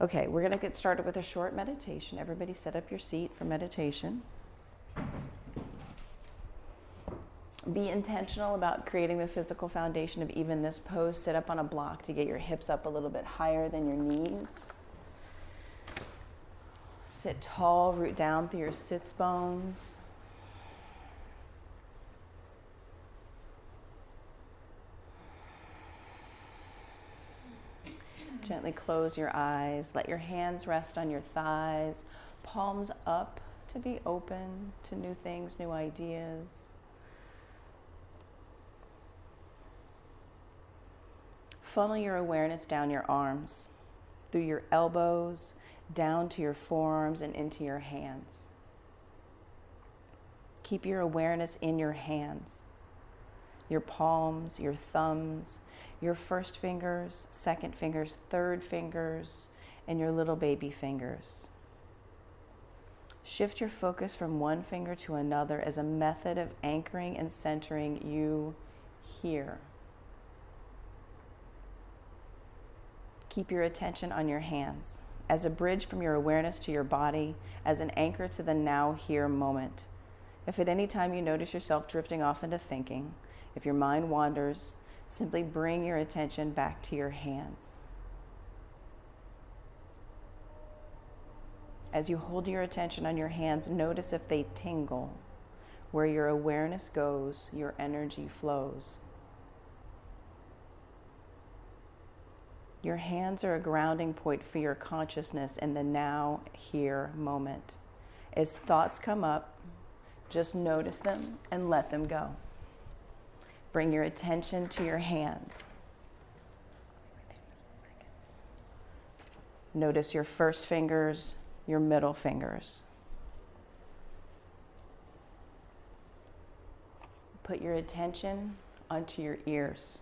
Okay, we're going to get started with a short meditation. Everybody set up your seat for meditation. Be intentional about creating the physical foundation of even this pose. Sit up on a block to get your hips up a little bit higher than your knees. Sit tall, root down through your sits bones. Gently close your eyes. Let your hands rest on your thighs. Palms up to be open to new things, new ideas. Funnel your awareness down your arms, through your elbows, down to your forearms and into your hands. Keep your awareness in your hands, your palms, your thumbs, your first fingers, second fingers, third fingers, and your little baby fingers. Shift your focus from one finger to another as a method of anchoring and centering you here. Keep your attention on your hands as a bridge from your awareness to your body, as an anchor to the now here moment. If at any time you notice yourself drifting off into thinking, if your mind wanders, simply bring your attention back to your hands. As you hold your attention on your hands, notice if they tingle. Where your awareness goes, your energy flows. Your hands are a grounding point for your consciousness in the now, here moment. As thoughts come up, just notice them and let them go. Bring your attention to your hands. Notice your first fingers, your middle fingers. Put your attention onto your ears.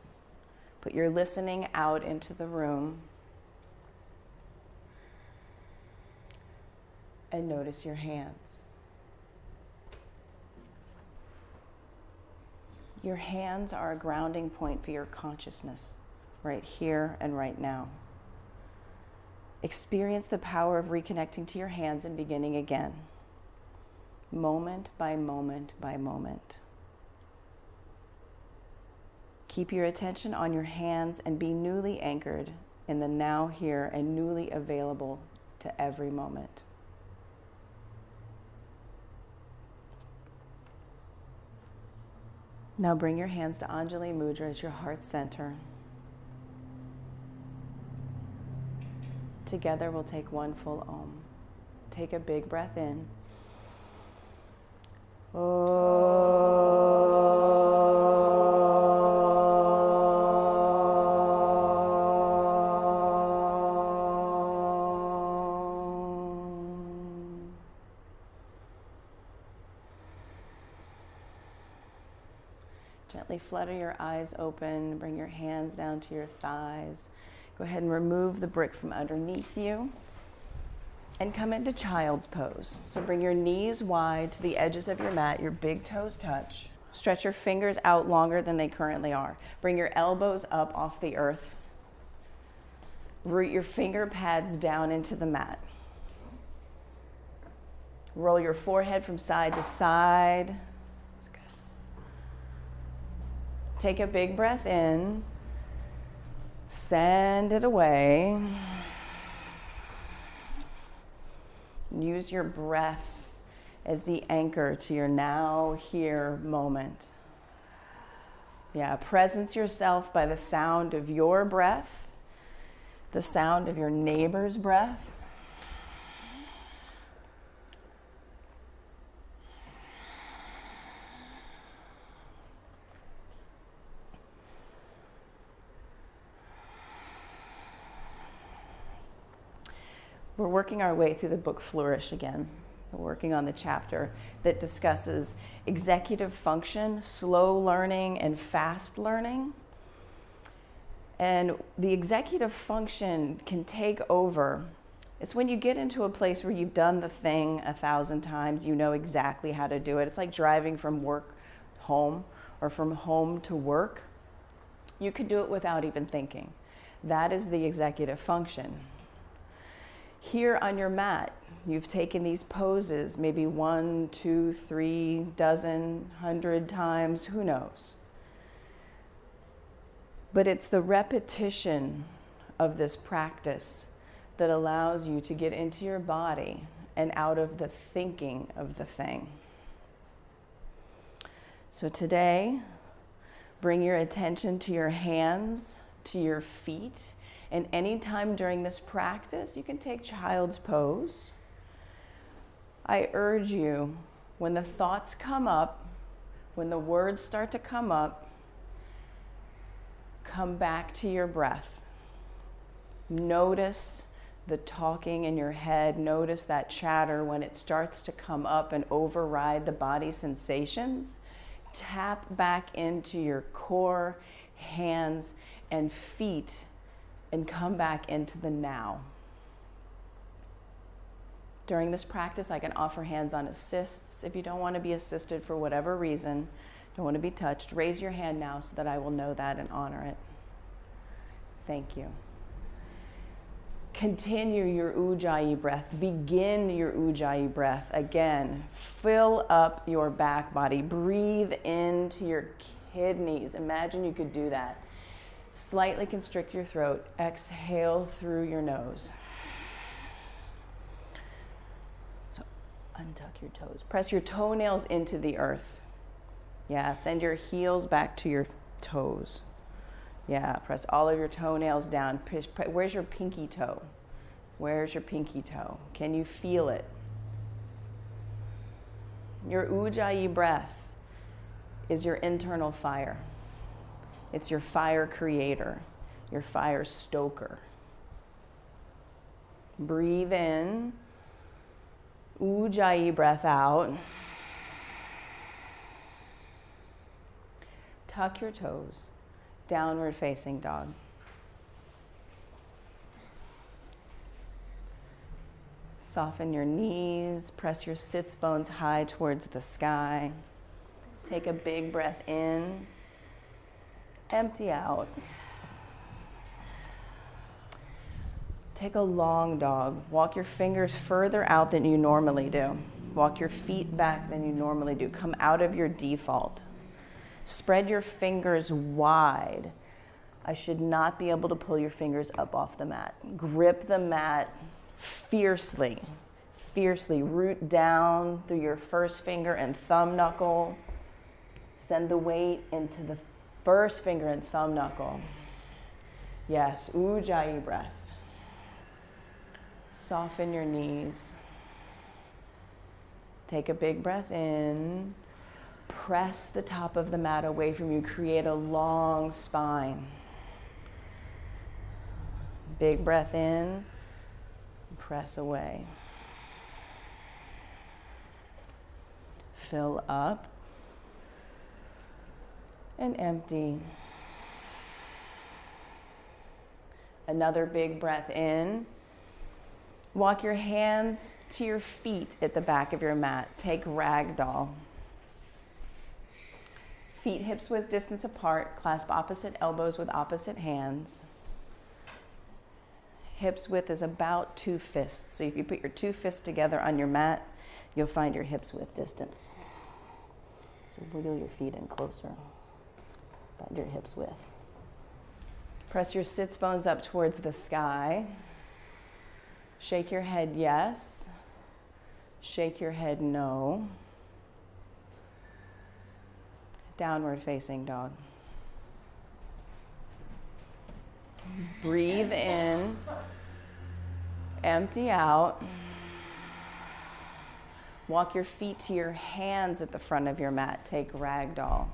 Put your listening out into the room. And notice your hands. Your hands are a grounding point for your consciousness, right here and right now. Experience the power of reconnecting to your hands and beginning again, moment by moment by moment. Keep your attention on your hands and be newly anchored in the now, here, and newly available to every moment. Now bring your hands to Anjali Mudra at your heart center. Together we'll take one full Om. Take a big breath in. Gently flutter your eyes open, bring your hands down to your thighs. Go ahead and remove the brick from underneath you and come into child's pose. So bring your knees wide to the edges of your mat, your big toes touch. Stretch your fingers out longer than they currently are. Bring your elbows up off the earth. Root your finger pads down into the mat. Roll your forehead from side to side. Take a big breath in, send it away. Use your breath as the anchor to your now, here moment. Yeah, presence yourself by the sound of your breath, the sound of your neighbor's breath. We're working our way through the book Flourish again. We're working on the chapter that discusses executive function, slow learning, and fast learning. And the executive function can take over. It's when you get into a place where you've done the thing 1,000 times, you know exactly how to do it. It's like driving from work home or from home to work. You could do it without even thinking. That is the executive function. Here on your mat, you've taken these poses maybe 1, 2, 3, dozen, 100 times, who knows? But it's the repetition of this practice that allows you to get into your body and out of the thinking of the thing. So today, bring your attention to your hands, to your feet, and anytime during this practice, you can take child's pose. I urge you, when the thoughts come up, when the words start to come up, come back to your breath. Notice the talking in your head. Notice that chatter when it starts to come up and override the body sensations. Tap back into your core, hands, and feet, and come back into the now. During this practice, I can offer hands-on assists. If you don't want to be assisted for whatever reason, don't want to be touched, raise your hand now so that I will know that and honor it. Thank you. Continue your Ujjayi breath. Begin your Ujjayi breath. Again, fill up your back body. Breathe into your kidneys. Imagine you could do that. Slightly constrict your throat. Exhale through your nose. So untuck your toes. Press your toenails into the earth. Yeah, send your heels back to your toes. Yeah, press all of your toenails down. Where's your pinky toe? Where's your pinky toe? Can you feel it? Your Ujjayi breath is your internal fire. It's your fire creator, your fire stoker. Breathe in, Ujjayi breath out. Tuck your toes, downward facing dog. Soften your knees, press your sits bones high towards the sky. Take a big breath in. Empty out. Take a long dog. Walk your fingers further out than you normally do. Walk your feet back than you normally do. Come out of your default. Spread your fingers wide. I should not be able to pull your fingers up off the mat. Grip the mat fiercely. Fiercely. Root down through your first finger and thumb knuckle. Send the weight into the first finger and thumb knuckle. Yes, Ujjayi breath. Soften your knees. Take a big breath in. Press the top of the mat away from you. Create a long spine. Big breath in. Press away. Fill up. And empty. Another big breath in. Walk your hands to your feet at the back of your mat. Take ragdoll. Feet hips width distance apart. Clasp opposite elbows with opposite hands. Hips width is about 2 fists. So if you put your 2 fists together on your mat, you'll find your hips width distance. So wiggle your feet in closer. About your hips width. Press your sits bones up towards the sky. Shake your head yes. Shake your head no. Downward facing dog. Breathe in. Empty out. Walk your feet to your hands at the front of your mat. Take ragdoll.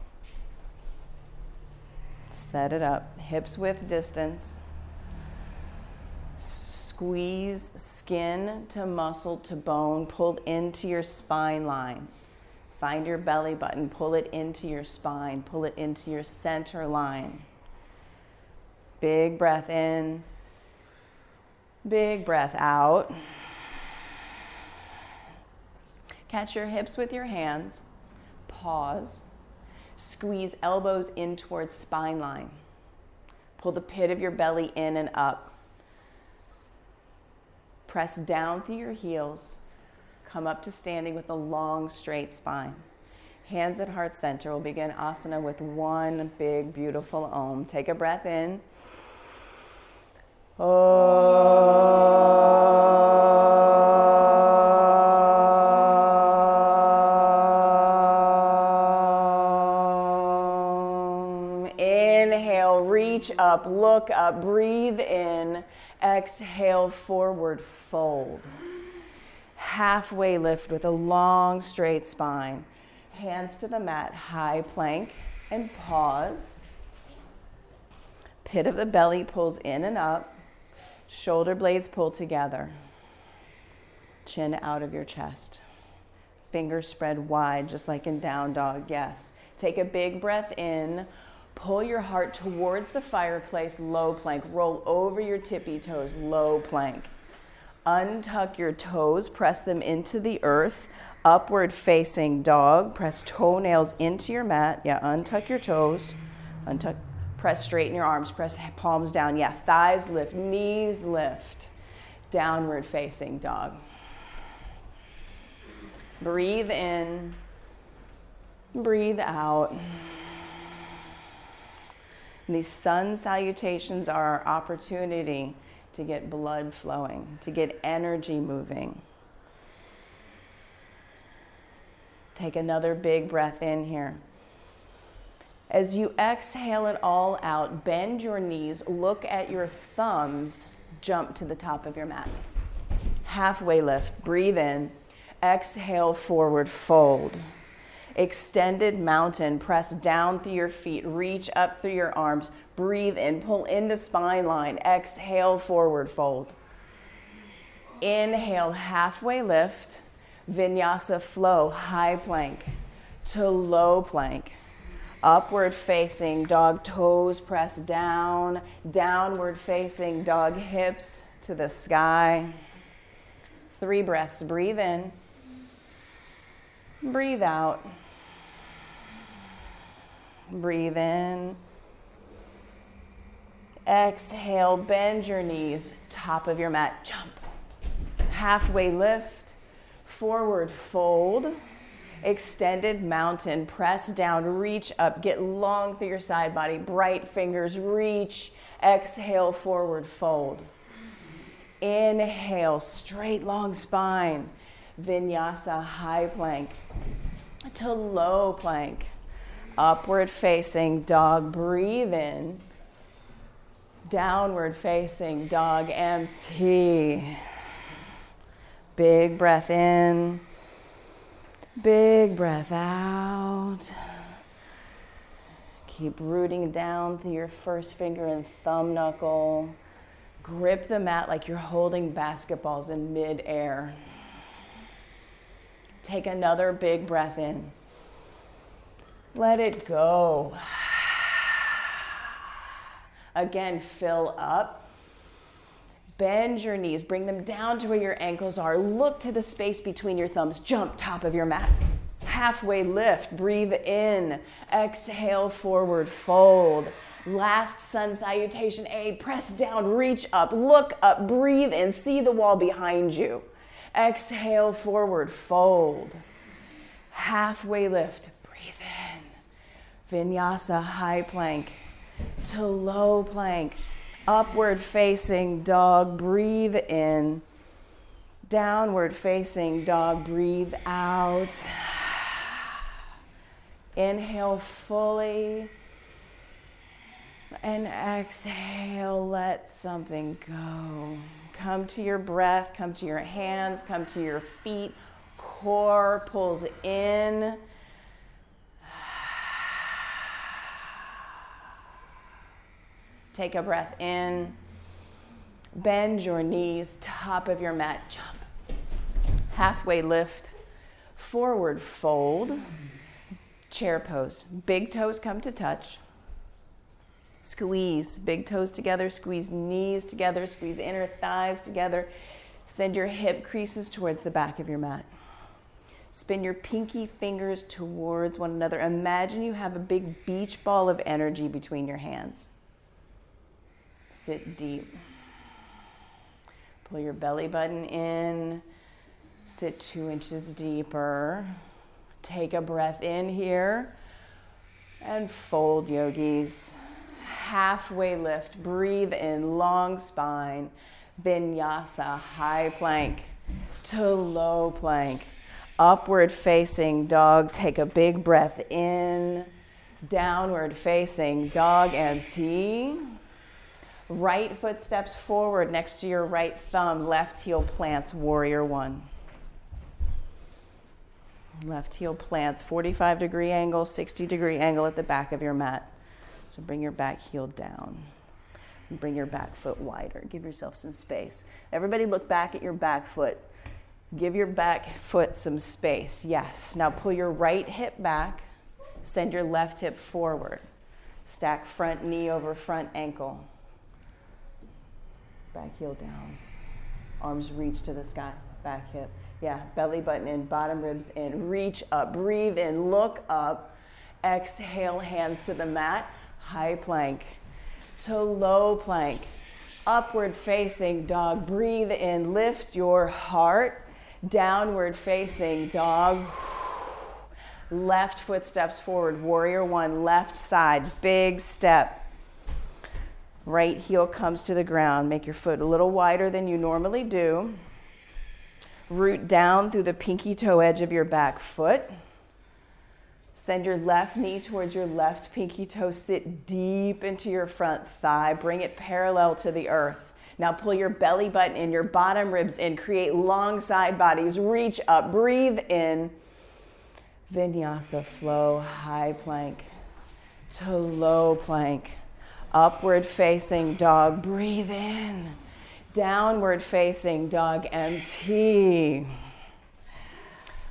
Set it up, hips width distance. Squeeze skin to muscle to bone, pull into your spine line. Find your belly button, pull it into your spine, pull it into your center line. Big breath in, big breath out. Catch your hips with your hands, pause. Squeeze elbows in towards spine line. Pull the pit of your belly in and up. Press down through your heels. Come up to standing with a long, straight spine. Hands at heart center. We'll begin asana with one big, beautiful Om. Take a breath in. Om. Inhale, reach up, look up, breathe in. Exhale, forward fold. Halfway lift with a long, straight spine. Hands to the mat, high plank, and pause. Pit of the belly pulls in and up. Shoulder blades pull together. Chin out of your chest. Fingers spread wide, just like in down dog, yes. Take a big breath in. Pull your heart towards the fireplace, low plank. Roll over your tippy toes, low plank. Untuck your toes, press them into the earth. Upward facing dog. Press toenails into your mat. Yeah, untuck your toes. Untuck. Press straighten your arms. Press palms down. Yeah, thighs lift, knees lift. Downward facing dog. Breathe in. Breathe out. And these sun salutations are our opportunity to get blood flowing, to get energy moving. Take another big breath in here. As you exhale it all out, bend your knees, look at your thumbs, jump to the top of your mat. Halfway lift, breathe in, exhale, forward fold. Extended mountain, press down through your feet, reach up through your arms, breathe in, pull into spine line, exhale, forward fold. Inhale, halfway lift. Vinyasa flow, high plank to low plank. Upward facing dog, toes press down. Downward facing dog, hips to the sky. 3 breaths, breathe in. Breathe out. Breathe in. Exhale, bend your knees, top of your mat, jump. Halfway lift. Forward fold, extended mountain, press down, reach up, get long through your side body, bright fingers, reach, exhale, forward fold. Inhale, straight long spine, vinyasa, high plank to low plank, upward facing dog, breathe in, downward facing dog, empty. Big breath in, big breath out. Keep rooting down through your first finger and thumb knuckle. Grip the mat like you're holding basketballs in midair. Take another big breath in. Let it go. Again, fill up. Bend your knees, bring them down to where your ankles are. Look to the space between your thumbs. Jump top of your mat. Halfway lift, breathe in. Exhale, forward fold. Last sun salutation A, press down, reach up, look up, breathe in, see the wall behind you. Exhale, forward fold. Halfway lift, breathe in. Vinyasa, high plank to low plank. Upward facing dog, breathe in. Downward facing dog, breathe out. Inhale fully. And exhale, let something go. Come to your breath, come to your hands, come to your feet. Core pulls in. Take a breath in. Bend your knees, top of your mat, jump. Halfway lift, forward fold, chair pose. Big toes come to touch. Squeeze, big toes together, squeeze knees together, squeeze inner thighs together. Send your hip creases towards the back of your mat. Spin your pinky fingers towards one another. Imagine you have a big beach ball of energy between your hands. Sit deep. Pull your belly button in. Sit 2 inches deeper. Take a breath in here. And fold, yogis. Halfway lift. Breathe in, long spine. Vinyasa, high plank to low plank. Upward facing dog. Take a big breath in. Downward facing dog, empty. Right foot steps forward next to your right thumb. Left heel plants, warrior one. Left heel plants, 45-degree angle, 60-degree angle at the back of your mat. So bring your back heel down. And bring your back foot wider. Give yourself some space. Everybody look back at your back foot. Give your back foot some space. Yes. Now pull your right hip back. Send your left hip forward. Stack front knee over front ankle. Back heel down. Arms reach to the sky. Back hip. Yeah, belly button in, bottom ribs in. Reach up, breathe in, look up. Exhale, hands to the mat. High plank to low plank. Upward facing dog. Breathe in, lift your heart. Downward facing dog. Left foot steps forward, warrior one, left side, big step. Right heel comes to the ground. Make your foot a little wider than you normally do. Root down through the pinky toe edge of your back foot. Send your left knee towards your left pinky toe. Sit deep into your front thigh. Bring it parallel to the earth. Now pull your belly button in, your bottom ribs in. Create long side bodies. Reach up, breathe in. Vinyasa flow, high plank to low plank. Upward facing dog, breathe in. Downward facing dog, empty.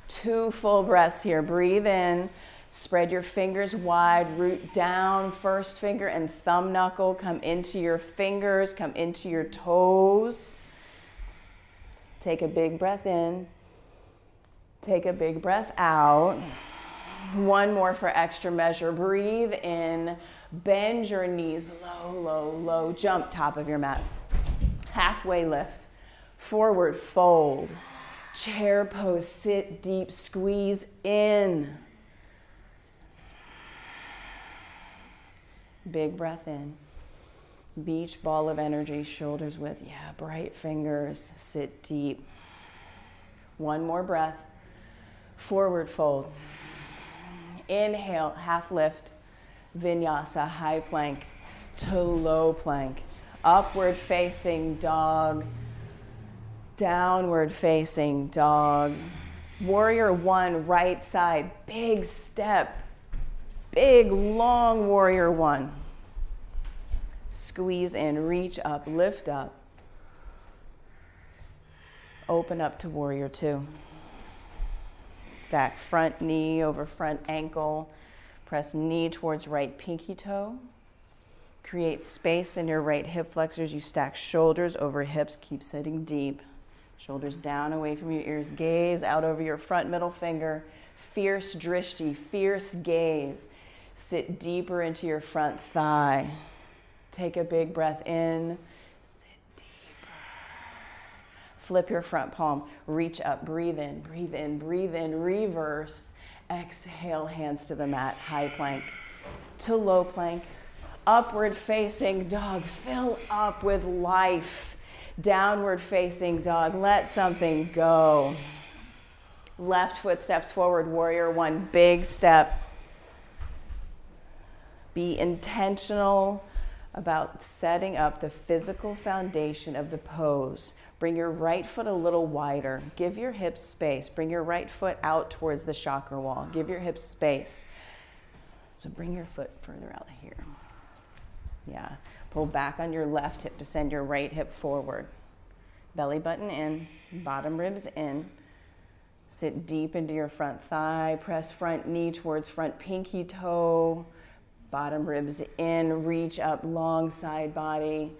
2 full breaths here. Breathe in. Spread your fingers wide, root down. First finger and thumb knuckle come into your fingers, come into your toes. Take a big breath in. Take a big breath out. One more for extra measure. Breathe in. Bend your knees low, low, low. Jump top of your mat. Halfway lift. Forward fold. Chair pose. Sit deep. Squeeze in. Big breath in. Beach ball of energy. Shoulders width. Yeah, bright fingers. Sit deep. One more breath. Forward fold. Inhale, half lift. Vinyasa, high plank to low plank. Upward facing dog. Downward facing dog. Warrior one, right side. Big step. Big, long warrior one. Squeeze in, reach up, lift up. Open up to warrior two. Stack front knee over front ankle. Press knee towards right pinky toe. Create space in your right hip flexors. You stack shoulders over hips. Keep sitting deep. Shoulders down away from your ears. Gaze out over your front middle finger. Fierce drishti, fierce gaze. Sit deeper into your front thigh. Take a big breath in. Sit deeper. Flip your front palm. Reach up. Breathe in. Breathe in. Breathe in. Reverse. Exhale. Hands to the mat. High plank to low plank. Upward facing dog. Fill up with life. Downward facing dog. Let something go. Left foot steps forward. Warrior one. Big step. Be intentional about setting up the physical foundation of the pose. Bring your right foot a little wider. Give your hips space. Bring your right foot out towards the chakra wall. Give your hips space. So bring your foot further out here. Yeah. Pull back on your left hip to send your right hip forward. Belly button in, bottom ribs in. Sit deep into your front thigh. Press front knee towards front pinky toe. Bottom ribs in, reach up, long side body.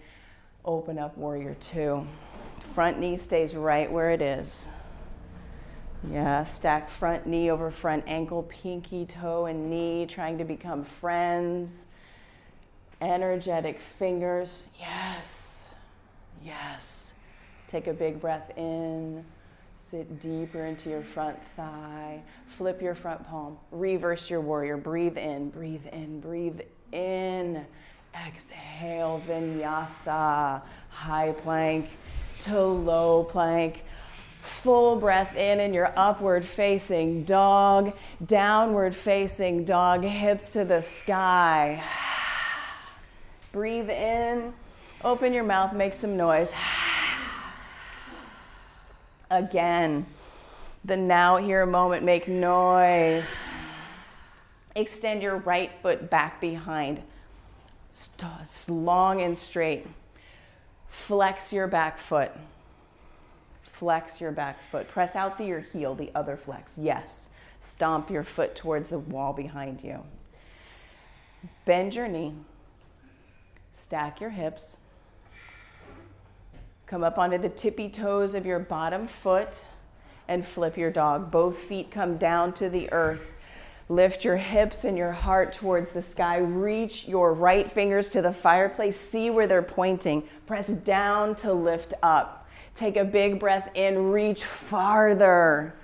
Open up warrior two. Front knee stays right where it is. Yeah, stack front knee over front ankle, pinky toe and knee, trying to become friends. Energetic fingers. Yes, yes. Take a big breath in. Sit deeper into your front thigh. Flip your front palm. Reverse your warrior. Breathe in, breathe in, breathe in. Exhale, vinyasa. High plank to low plank. Full breath in your upward facing dog. Downward facing dog. Hips to the sky. Breathe in. Open your mouth. Make some noise. Again, the now here moment, make noise. Extend your right foot back behind, long and straight. Flex your back foot. Flex your back foot. Press out your heel, the other flex. Yes. Stomp your foot towards the wall behind you. Bend your knee. Stack your hips. Come up onto the tippy toes of your bottom foot and flip your dog. Both feet come down to the earth. Lift your hips and your heart towards the sky. Reach your right fingers to the fireplace. See where they're pointing. Press down to lift up. Take a big breath in. Reach farther.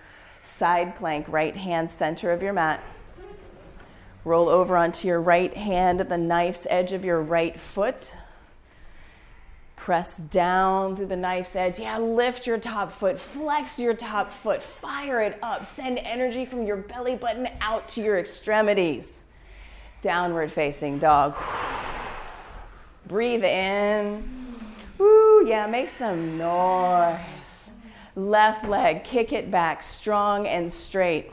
Side plank, right hand center of your mat. Roll over onto your right hand at the knife's edge of your right foot. Press down through the knife's edge. Yeah, lift your top foot, flex your top foot, fire it up. Send energy from your belly button out to your extremities. Downward facing dog. Breathe in. Woo, yeah, make some noise. Left leg, kick it back, strong and straight.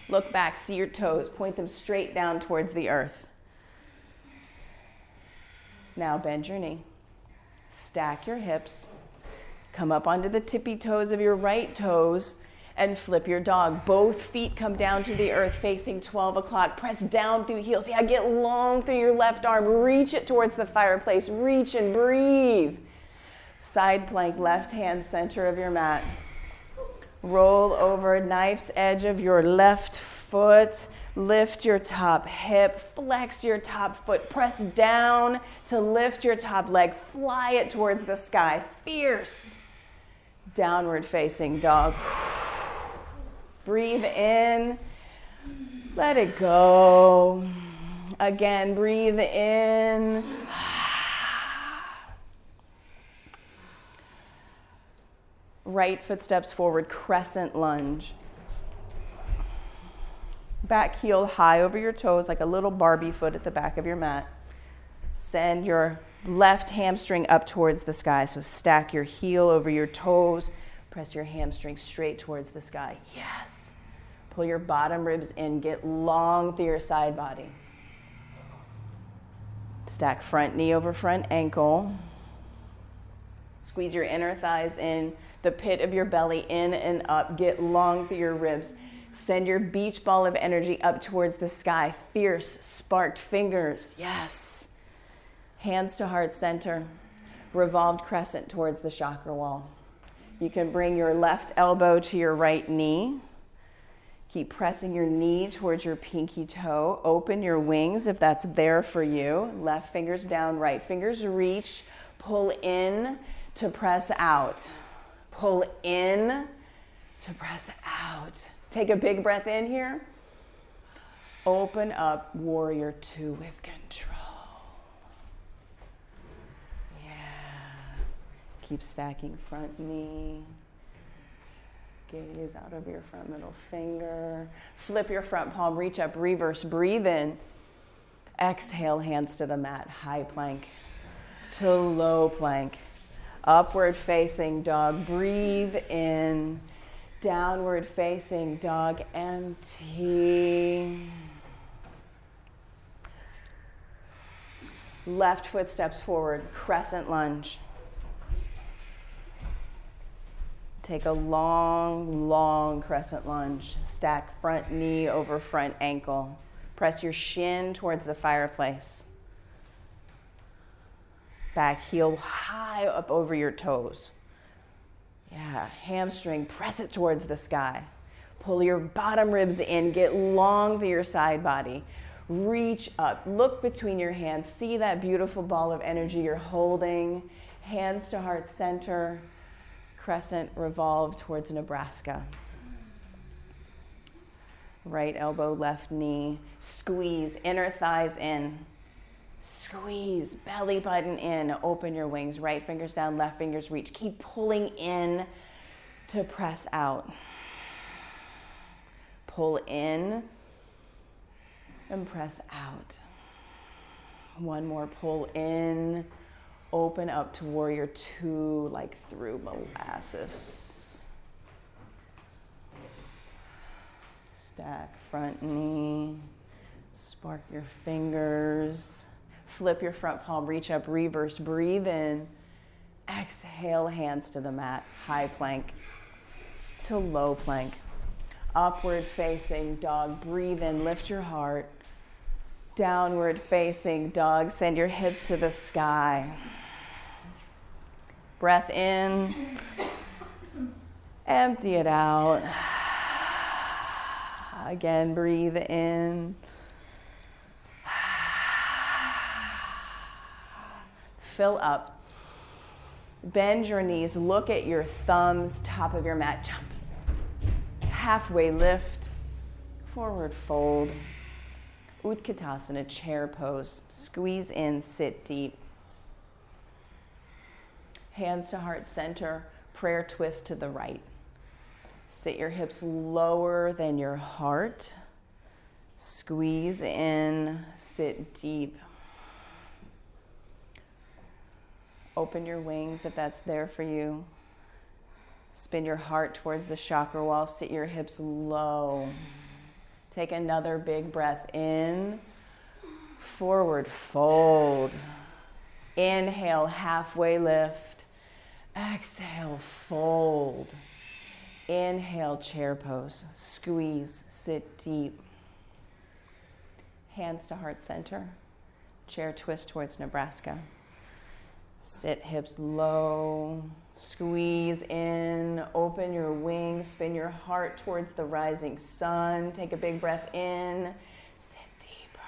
Look back, see your toes, point them straight down towards the earth. Now bend your knee. Stack your hips, come up onto the tippy toes of your right toes and flip your dog. Both feet come down to the earth facing 12 o'clock. Press down through heels. Yeah, get long through your left arm. Reach it towards the fireplace. Reach and breathe. Side plank, left hand center of your mat. Roll over knife's edge of your left foot. Lift your top hip, flex your top foot, press down to lift your top leg, fly it towards the sky, fierce. Downward facing dog. Breathe in, let it go. Again, breathe in. Right foot steps forward, crescent lunge. Back heel high over your toes like a little Barbie foot at the back of your mat. Send your left hamstring up towards the sky. So stack your heel over your toes. Press your hamstring straight towards the sky. Yes. Pull your bottom ribs in. Get long through your side body. Stack front knee over front ankle. Squeeze your inner thighs in. The pit of your belly in and up. Get long through your ribs. Send your beach ball of energy up towards the sky. Fierce, sparked fingers. Yes. Hands to heart center. Revolved crescent towards the chakra wall. You can bring your left elbow to your right knee. Keep pressing your knee towards your pinky toe. Open your wings if that's there for you. Left fingers down, right fingers reach. Pull in to press out. Pull in to press out. Take a big breath in here. Open up, warrior two with control. Yeah. Keep stacking front knee. Gaze out over your front middle finger. Flip your front palm, reach up, reverse, breathe in. Exhale, hands to the mat, high plank to low plank. Upward facing dog, breathe in. Downward facing dog, empty. Left foot steps forward, crescent lunge. Take a long, long crescent lunge. Stack front knee over front ankle. Press your shin towards the fireplace. Back heel high up over your toes. Yeah, hamstring, press it towards the sky. Pull your bottom ribs in, get long through your side body. Reach up, look between your hands, see that beautiful ball of energy you're holding. Hands to heart center, crescent revolve towards Nebraska. Right elbow, left knee. Squeeze, inner thighs in. Squeeze, belly button in. Open your wings. Right fingers down, left fingers reach. Keep pulling in to press out. Pull in and press out. One more, pull in. Open up to warrior two, like through molasses. Stack front knee. Spark your fingers. Flip your front palm, reach up, reverse, breathe in. Exhale, hands to the mat. High plank to low plank. Upward facing dog, breathe in, lift your heart. Downward facing dog, send your hips to the sky. Breath in, empty it out. Again, breathe in. Fill up. Bend your knees, look at your thumbs, top of your mat, jump. Halfway lift, forward fold. Utkatasana, chair pose. Squeeze in, sit deep. Hands to heart center, prayer twist to the right. Sit your hips lower than your heart. Squeeze in, sit deep. Open your wings if that's there for you. Spin your heart towards the chakra wall. Sit your hips low. Take another big breath in. Forward fold. Inhale, halfway lift. Exhale, fold. Inhale, chair pose. Squeeze, sit deep. Hands to heart center. Chair twist towards Nebraska. Sit hips low. Squeeze in. Open your wings. Spin your heart towards the rising sun. Take a big breath in. Sit deeper.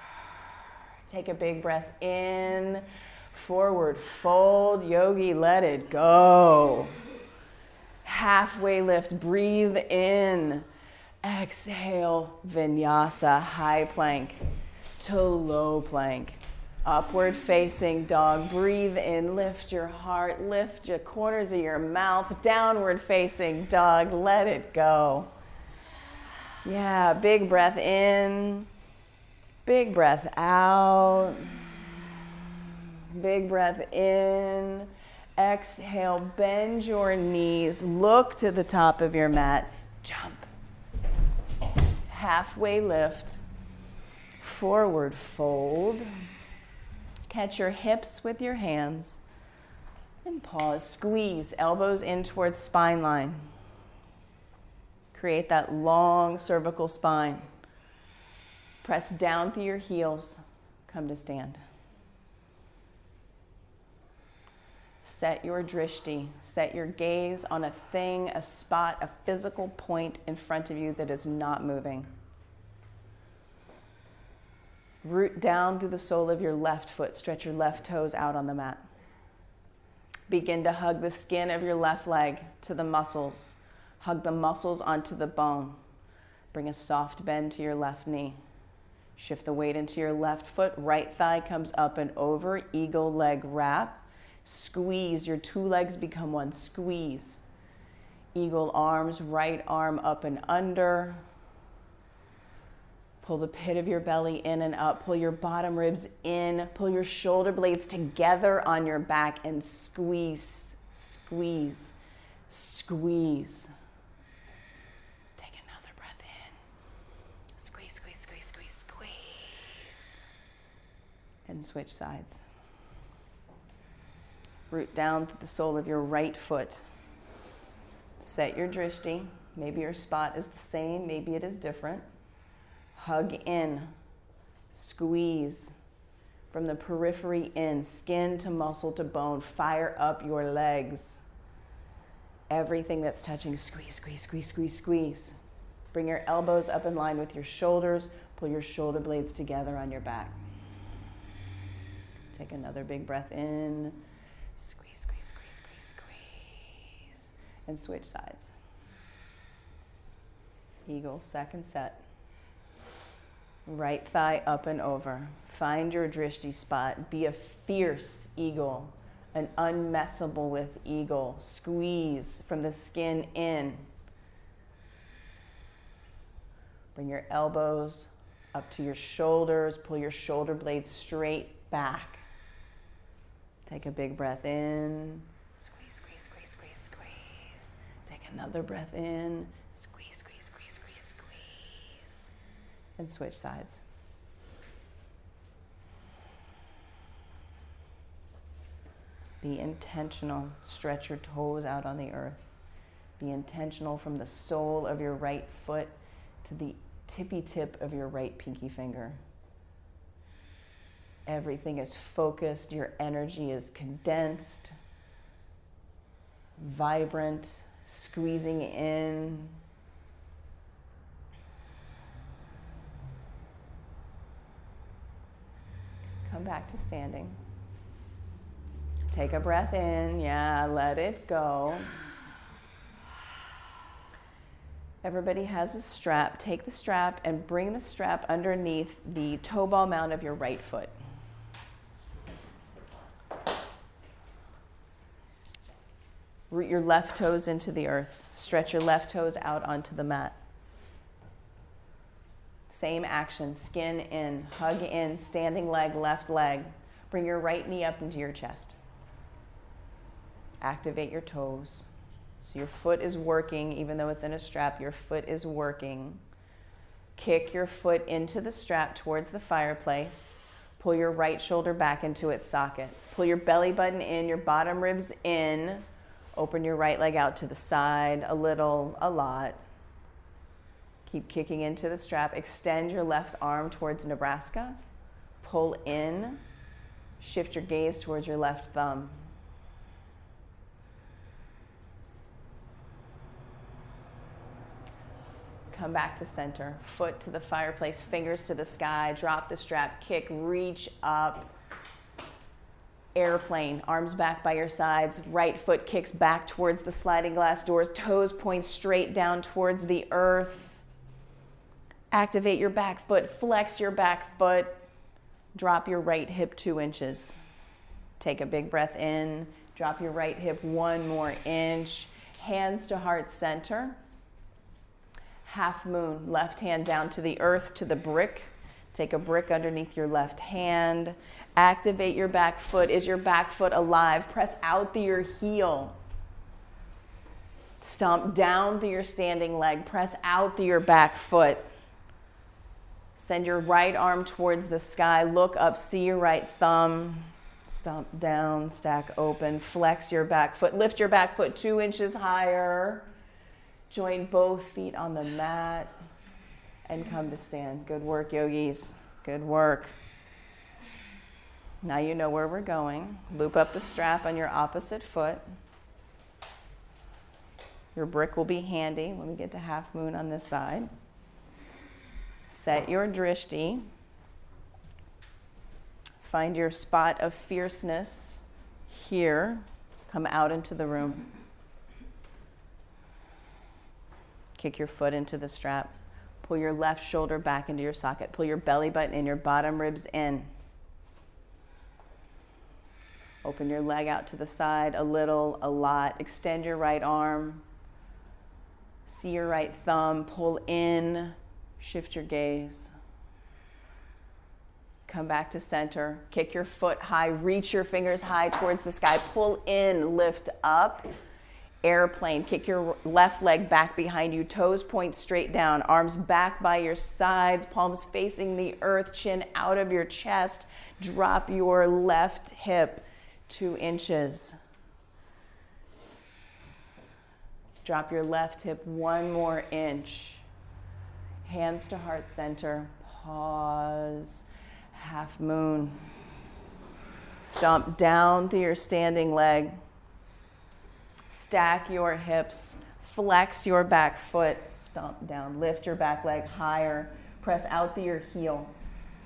Take a big breath in. Forward fold. Yogi, let it go. Halfway lift. Breathe in. Exhale. Vinyasa. High plank to low plank. Upward facing dog. Breathe in. Lift your heart. Lift your corners of your mouth. Downward facing dog. Let it go. Yeah, big breath in. Big breath out. Big breath in. Exhale, bend your knees. Look to the top of your mat. Jump. Halfway lift. Forward fold. Catch your hips with your hands. And pause. Squeeze. Elbows in towards spine line. Create that long cervical spine. Press down through your heels. Come to stand. Set your drishti. Set your gaze on a thing, a spot, a physical point in front of you that is not moving. Root down through the sole of your left foot. Stretch your left toes out on the mat. Begin to hug the skin of your left leg to the muscles. Hug the muscles onto the bone. Bring a soft bend to your left knee. Shift the weight into your left foot. Right thigh comes up and over. Eagle leg wrap. Squeeze. Your two legs become one. Squeeze. Eagle arms. Right arm up and under. Pull the pit of your belly in and up. Pull your bottom ribs in. Pull your shoulder blades together on your back and squeeze, squeeze, squeeze. Take another breath in. Squeeze, squeeze, squeeze, squeeze, squeeze. And switch sides. Root down to the sole of your right foot. Set your drishti. Maybe your spot is the same, maybe it is different. Hug in, squeeze from the periphery in, skin to muscle to bone. Fire up your legs. Everything that's touching, squeeze, squeeze, squeeze, squeeze, squeeze. Bring your elbows up in line with your shoulders. Pull your shoulder blades together on your back. Take another big breath in. Squeeze, squeeze, And switch sides. Eagle, second set. Right thigh up and over. Find your drishti spot. Be a fierce eagle, an unmessable with eagle. Squeeze from the skin in. Bring your elbows up to your shoulders. Pull your shoulder blades straight back. Take a big breath in. Squeeze, squeeze, squeeze, squeeze, squeeze. Take another breath in. Squeeze, squeeze, squeeze, squeeze, squeeze. And switch sides. Be intentional. Stretch your toes out on the earth. Be intentional from the sole of your right foot to the tippy tip of your right pinky finger. Everything is focused. Your energy is condensed, vibrant, squeezing in. Come back to standing. Take a breath in. Yeah, let it go. Everybody has a strap. Take the strap and bring the strap underneath the toe ball mount of your right foot. Root your left toes into the earth. Stretch your left toes out onto the mat. Same action. Skin in, hug in, standing leg, left leg. Bring your right knee up into your chest. Activate your toes. So your foot is working, even though it's in a strap, your foot is working. Kick your foot into the strap towards the fireplace. Pull your right shoulder back into its socket. Pull your belly button in, your bottom ribs in. Open your right leg out to the side, a little, a lot. Keep kicking into the strap. Extend your left arm towards Nebraska. Pull in. Shift your gaze towards your left thumb. Come back to center. Foot to the fireplace, fingers to the sky. Drop the strap, kick, reach up. Airplane, arms back by your sides. Right foot kicks back towards the sliding glass doors. Toes point straight down towards the earth. Activate your back foot. Flex your back foot. Drop your right hip 2 inches. Take a big breath in. Drop your right hip 1 more inch. Hands to heart center. Half moon, left hand down to the earth, to the brick. Take a brick underneath your left hand. Activate your back foot. Is your back foot alive? Press out through your heel. Stomp down through your standing leg. Press out through your back foot. Send your right arm towards the sky. Look up, see your right thumb. Stomp down, stack open. Flex your back foot. Lift your back foot 2 inches higher. Join both feet on the mat and come to stand. Good work, yogis. Good work. Now you know where we're going. Loop up the strap on your opposite foot. Your brick will be handy when we get to half moon on this side. Set your drishti. Find your spot of fierceness here. Come out into the room. Kick your foot into the strap. Pull your left shoulder back into your socket. Pull your belly button in, your bottom ribs in. Open your leg out to the side, a little, a lot. Extend your right arm. See your right thumb. Pull in. Shift your gaze. Come back to center. Kick your foot high. Reach your fingers high towards the sky. Pull in. Lift up. Airplane. Kick your left leg back behind you. Toes point straight down. Arms back by your sides. Palms facing the earth. Chin out of your chest. Drop your left hip 2 inches. Drop your left hip 1 more inch. Hands to heart center. Pause. Half moon. Stomp down through your standing leg. Stack your hips, flex your back foot, stomp down, lift your back leg higher, press out through your heel,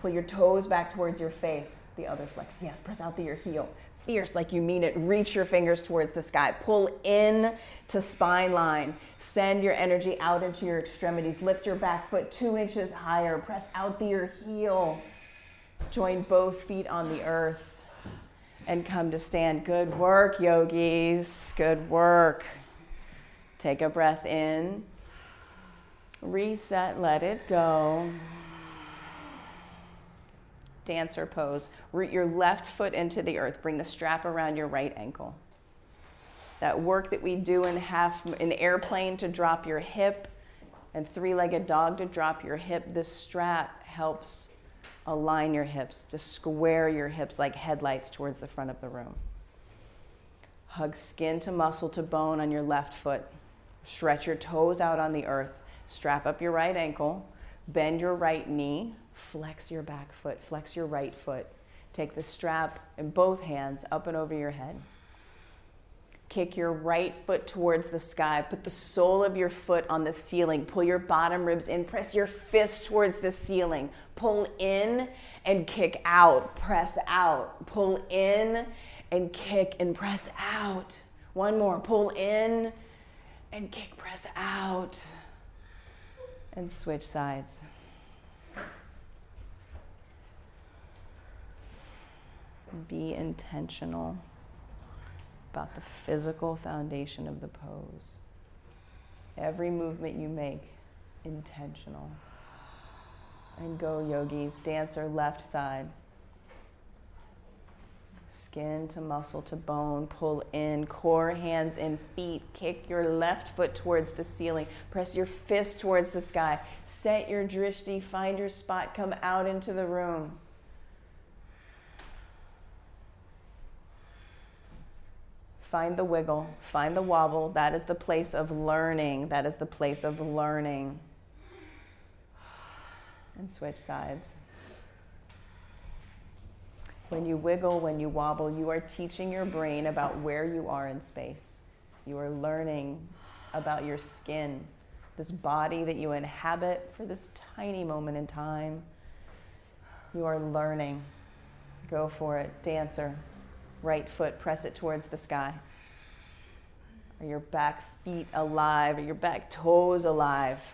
pull your toes back towards your face, the other flex, yes, press out through your heel, fierce, like you mean it. Reach your fingers towards the sky. Pull in to spine line. Send your energy out into your extremities. Lift your back foot 2 inches higher. Press out through your heel. Join both feet on the earth and come to stand. Good work, yogis. Good work. Take a breath in. Reset, let it go. Dancer pose. Root your left foot into the earth. Bring the strap around your right ankle. That work that we do in airplane to drop your hip and three-legged dog to drop your hip, this strap helps align your hips, to square your hips like headlights towards the front of the room. Hug skin to muscle to bone on your left foot. Stretch your toes out on the earth. Strap up your right ankle. Bend your right knee. Flex your back foot. Flex your right foot. Take the strap in both hands up and over your head. Kick your right foot towards the sky. Put the sole of your foot on the ceiling. Pull your bottom ribs in. Press your fist towards the ceiling. Pull in and kick out. Press out. Pull in and kick and press out. One more. Pull in and kick, press out. And switch sides. Be intentional about the physical foundation of the pose. Every movement you make, intentional. And go, yogis. Dancer, left side. Skin to muscle to bone. Pull in. Core, hands, and feet. Kick your left foot towards the ceiling. Press your fist towards the sky. Set your drishti. Find your spot. Come out into the room. Find the wiggle, find the wobble. That is the place of learning. That is the place of learning. And switch sides. When you wiggle, when you wobble, you are teaching your brain about where you are in space. You are learning about your skin, this body that you inhabit for this tiny moment in time. You are learning. Go for it. Dancer. Right foot, press it towards the sky. Are your back feet alive? Are your back toes alive?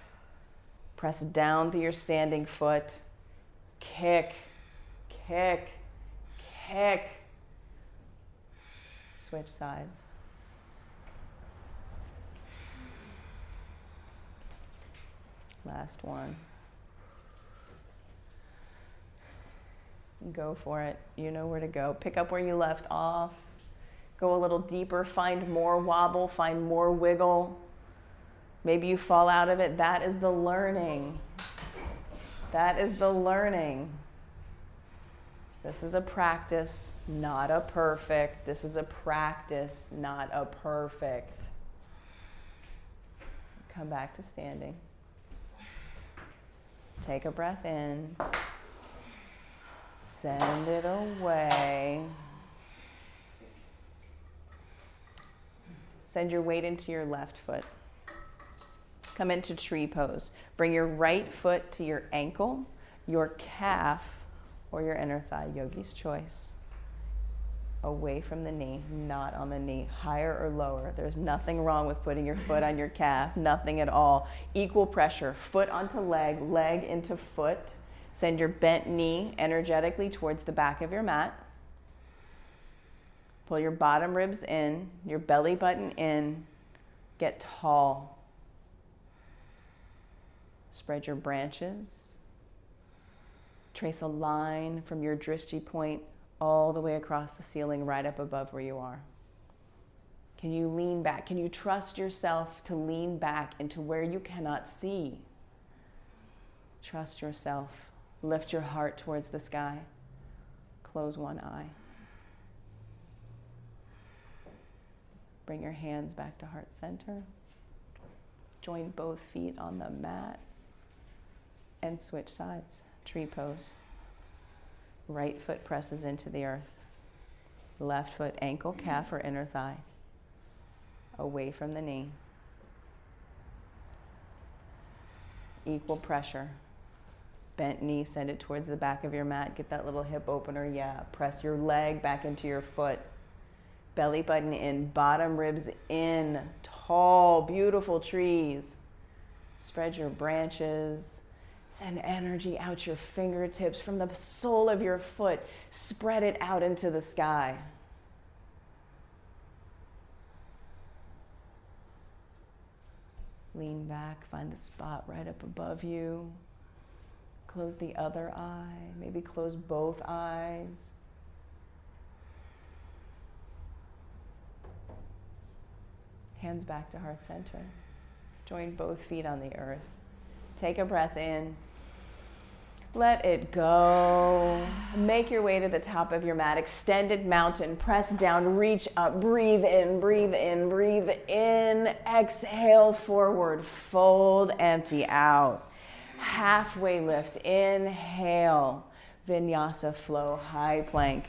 Press down through your standing foot. Kick, kick, kick. Switch sides. Last one. Go for it. You know where to go. Pick up where you left off. Go a little deeper. Find more wobble. Find more wiggle. Maybe you fall out of it. That is the learning. That is the learning. This is a practice, not a perfect. This is a practice, not a perfect. Come back to standing. Take a breath in. Send it away. Send your weight into your left foot. Come into tree pose. Bring your right foot to your ankle, your calf, or your inner thigh, yogi's choice. Away from the knee, not on the knee, higher or lower. There's nothing wrong with putting your foot on your calf, nothing at all. Equal pressure, foot onto leg, leg into foot. Send your bent knee energetically towards the back of your mat. Pull your bottom ribs in, your belly button in. Get tall. Spread your branches. Trace a line from your drishti point all the way across the ceiling, right up above where you are. Can you lean back? Can you trust yourself to lean back into where you cannot see? Trust yourself. Lift your heart towards the sky. Close one eye. Bring your hands back to heart center. Join both feet on the mat and switch sides. Tree pose. Right foot presses into the earth. Left foot, ankle, calf, or inner thigh. Away from the knee. Equal pressure. Bent knee, send it towards the back of your mat. Get that little hip opener, yeah. Press your leg back into your foot. Belly button in, bottom ribs in. Tall, beautiful trees. Spread your branches. Send energy out your fingertips from the sole of your foot. Spread it out into the sky. Lean back, find the spot right up above you. Close the other eye, maybe close both eyes. Hands back to heart center. Join both feet on the earth. Take a breath in. Let it go. Make your way to the top of your mat. Extended mountain. Press down, reach up. Breathe in, breathe in, breathe in. Exhale forward. Fold, empty out. Halfway lift. Inhale. Vinyasa flow. High plank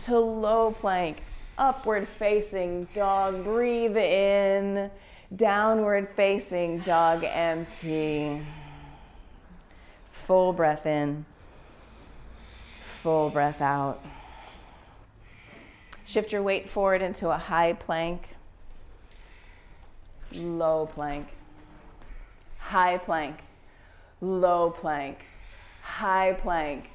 to low plank. Upward facing dog. Breathe in. Downward facing dog. Empty. Full breath in, full breath out. Shift your weight forward into a high plank, low plank, high plank, low plank, high plank,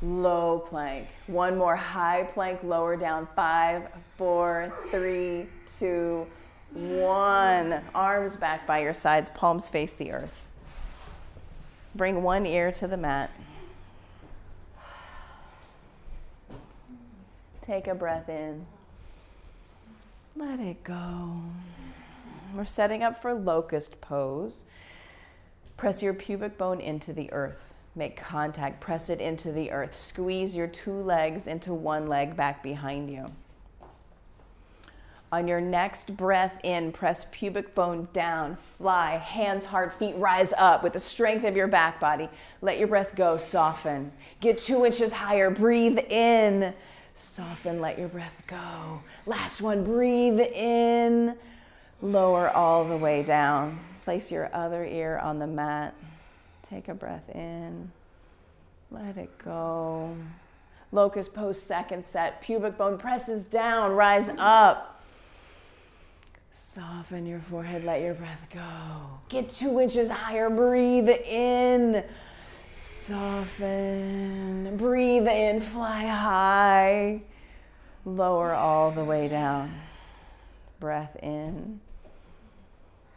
low plank. One more high plank, lower down. 5, 4, 3, 2, 1. Arms back by your sides, palms face the earth. Bring one ear to the mat. Take a breath in. Let it go. We're setting up for locust pose. Press your pubic bone into the earth. Make contact. Press it into the earth. Squeeze your 2 legs into 1 leg back behind you. On your next breath in, press pubic bone down, fly, hands, heart, feet rise up with the strength of your back body. Let your breath go, soften. Get 2 inches higher, breathe in, soften, let your breath go. Last one, breathe in, lower all the way down. Place your other ear on the mat. Take a breath in, let it go. Locust pose, second set, pubic bone presses down, rise up. Soften your forehead, let your breath go. Get 2 inches higher, breathe in. Soften, breathe in, fly high. Lower all the way down. Breath in,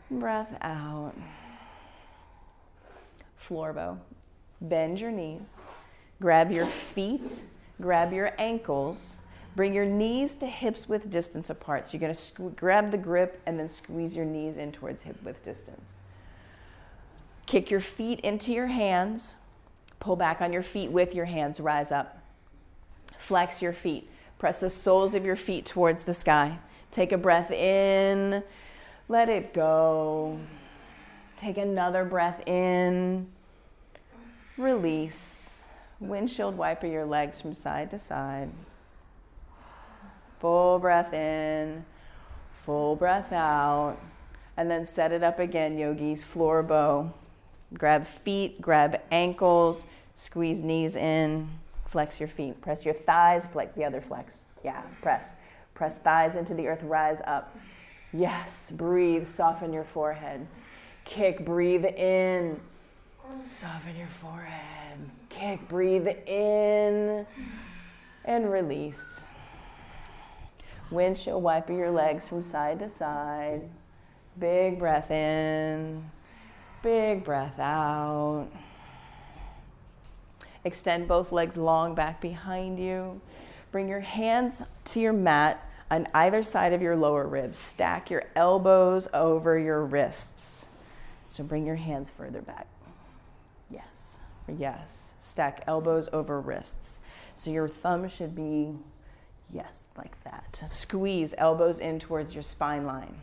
breath out. Floor bow. Bend your knees. Grab your feet, grab your ankles. Bring your knees to hips width distance apart. So you're going to grab the grip and then squeeze your knees in towards hip width distance. Kick your feet into your hands. Pull back on your feet with your hands. Rise up. Flex your feet. Press the soles of your feet towards the sky. Take a breath in. Let it go. Take another breath in. Release. Windshield wiper your legs from side to side. Full breath in, full breath out, and then set it up again, yogis. Floor bow. Grab feet, grab ankles, squeeze knees in, flex your feet. Press your thighs, flex the other flex. Yeah, press. Press thighs into the earth, rise up. Yes, breathe, soften your forehead. Kick, breathe in, soften your forehead. Kick, breathe in, and release. Windshield wiper your legs from side to side. Big breath in, big breath out. Extend both legs long back behind you. Bring your hands to your mat on either side of your lower ribs. Stack your elbows over your wrists. So bring your hands further back. Yes, yes. Stack elbows over wrists. So your thumb should be, yes, like that. Squeeze elbows in towards your spine line.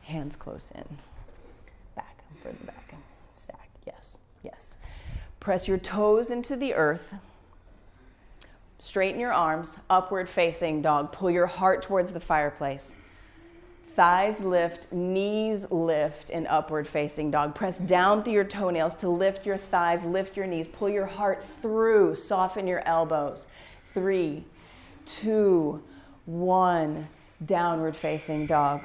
Hands close in. Back, further back. Stack, yes, yes. Press your toes into the earth. Straighten your arms, upward facing dog. Pull your heart towards the fireplace. Thighs lift, knees lift in upward facing dog. Press down through your toenails to lift your thighs, lift your knees. Pull your heart through, soften your elbows. 3, 2, 1, downward facing dog.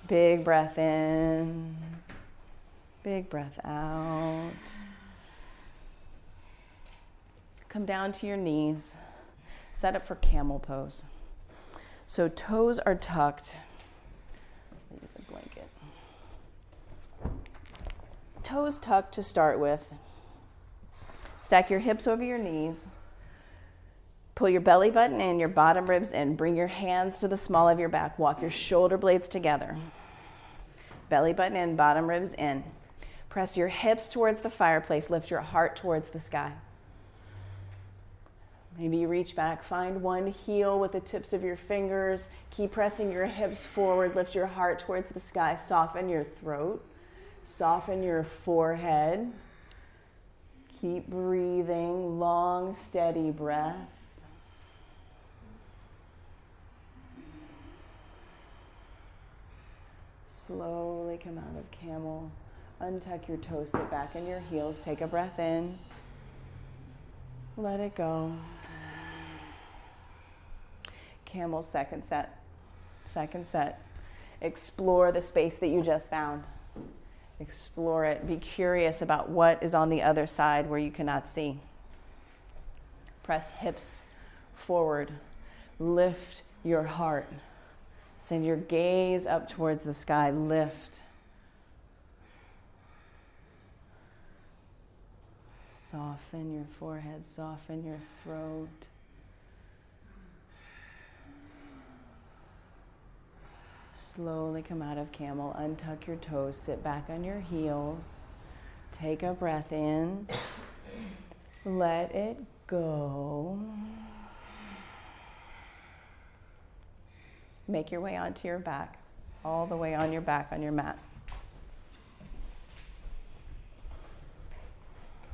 Big breath in, big breath out. Come down to your knees. Set up for camel pose. So toes are tucked. Use a blanket. Toes tucked to start with. Stack your hips over your knees. Pull your belly button in, your bottom ribs in. Bring your hands to the small of your back. Walk your shoulder blades together. Belly button in, bottom ribs in. Press your hips towards the fireplace. Lift your heart towards the sky. Maybe you reach back, find one heel with the tips of your fingers. Keep pressing your hips forward. Lift your heart towards the sky. Soften your throat. Soften your forehead. Keep breathing. Long, steady breath. Slowly come out of camel. Untuck your toes, sit back on your heels. Take a breath in. Let it go. Camel, second set. Second set. Explore the space that you just found. Explore it. Be curious about what is on the other side where you cannot see. Press hips forward. Lift your heart. Send your gaze up towards the sky. Lift. Soften your forehead. Soften your throat. Slowly come out of camel. Untuck your toes. Sit back on your heels. Take a breath in. Let it go. Make your way onto your back, all the way on your back on your mat.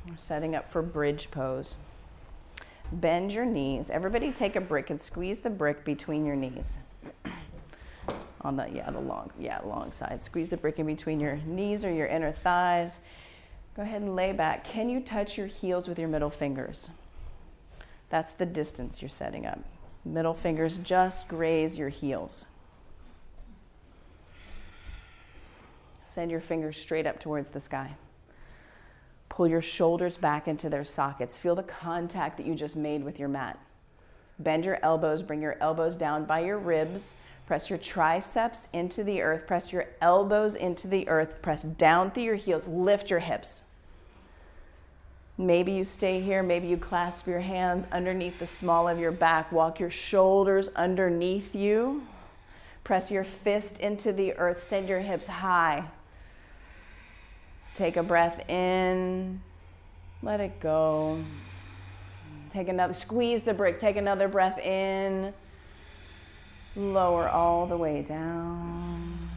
We're setting up for bridge pose. Bend your knees. Everybody take a brick and squeeze the brick between your knees. On the long side. Squeeze the brick in between your knees or your inner thighs. Go ahead and lay back. Can you touch your heels with your middle fingers? That's the distance you're setting up. Middle fingers just graze your heels. Send your fingers straight up towards the sky. Pull your shoulders back into their sockets. Feel the contact that you just made with your mat. Bend your elbows. Bring your elbows down by your ribs. Press your triceps into the earth. Press your elbows into the earth. Press down through your heels. Lift your hips. Maybe you stay here. Maybe you clasp your hands underneath the small of your back. Walk your shoulders underneath you. Press your fist into the earth. Send your hips high. Take a breath in. Let it go. Take another, squeeze the brick. Take another breath in. Lower all the way down.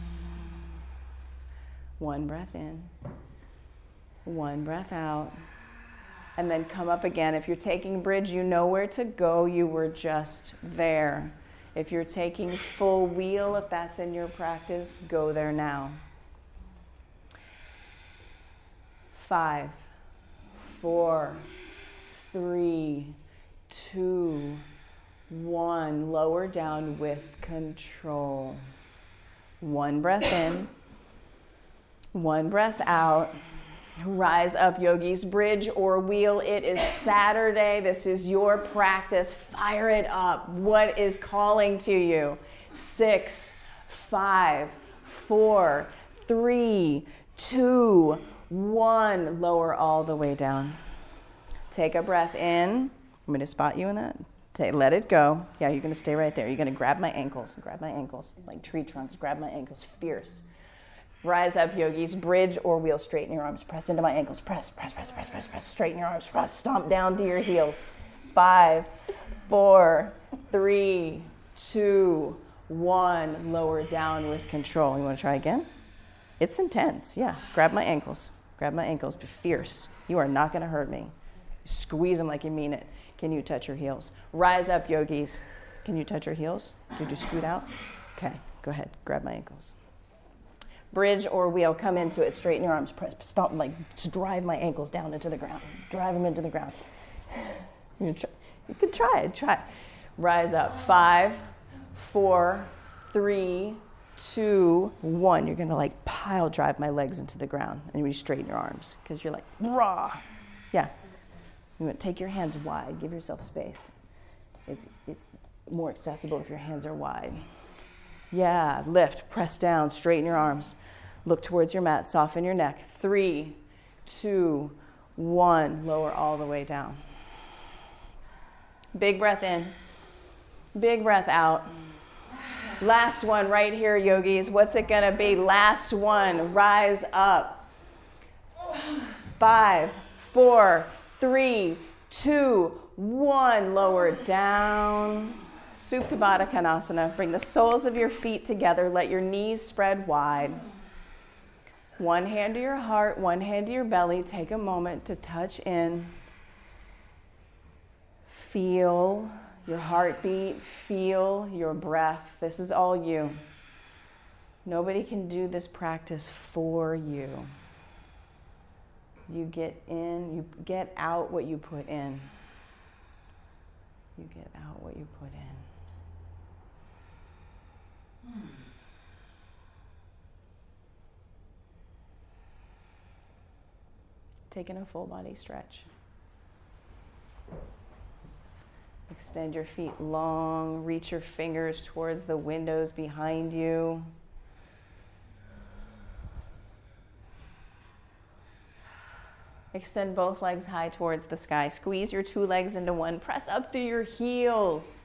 One breath in. One breath out. And then come up again. If you're taking bridge, you know where to go. You were just there. If you're taking full wheel, if that's in your practice, go there now. 5, 4, 3, 2, 1. Lower down with control. One breath in. One breath out. Rise up, yogis. Bridge or wheel. It is Saturday. This is your practice. Fire it up. What is calling to you? 6, 5, 4, 3, 2, 1. Lower all the way down. Take a breath in. I'm going to spot you in that. Let it go. Yeah, you're going to stay right there. You're going to grab my ankles. Grab my ankles like tree trunks. Grab my ankles. Fierce. Rise up, yogis. Bridge or wheel. Straighten your arms. Press into my ankles. Press, press, press, press, press, press. Straighten your arms. Press. Stomp down through your heels. 5, 4, 3, 2, 1. Lower down with control. You want to try again? It's intense. Yeah. Grab my ankles. Grab my ankles. Be fierce. You are not going to hurt me. Squeeze them like you mean it. Can you touch your heels? Rise up, yogis. Can you touch your heels? Did you scoot out? Okay. Go ahead. Grab my ankles. Bridge or wheel, come into it. Straighten your arms. Press, stomp, like just drive my ankles down into the ground. Drive them into the ground. You can try it. Try it. Rise up. 5, 4, 3, 2, 1. You're going to like pile drive my legs into the ground and you straighten your arms because you're like, rah. Yeah. You want to take your hands wide. Give yourself space. It's more accessible if your hands are wide. Yeah. Lift. Press down. Straighten your arms. Look towards your mat. Soften your neck. 3, 2, 1. Lower all the way down. Big breath in. Big breath out. Last one right here, yogis. What's it going to be? Last one. Rise up. 5, 4, 3, 2, 1. Lower down. Supta Baddha Konasana. Bring the soles of your feet together. Let your knees spread wide. One hand to your heart, one hand to your belly. Take a moment to touch in. Feel your heartbeat, feel your breath. This is all you. Nobody can do this practice for you. You get in, you get out what you put in. You get out what you put in. Taking a full body stretch. Extend your feet long, reach your fingers towards the windows behind you. Extend both legs high towards the sky. Squeeze your 2 legs into one. Press up through your heels.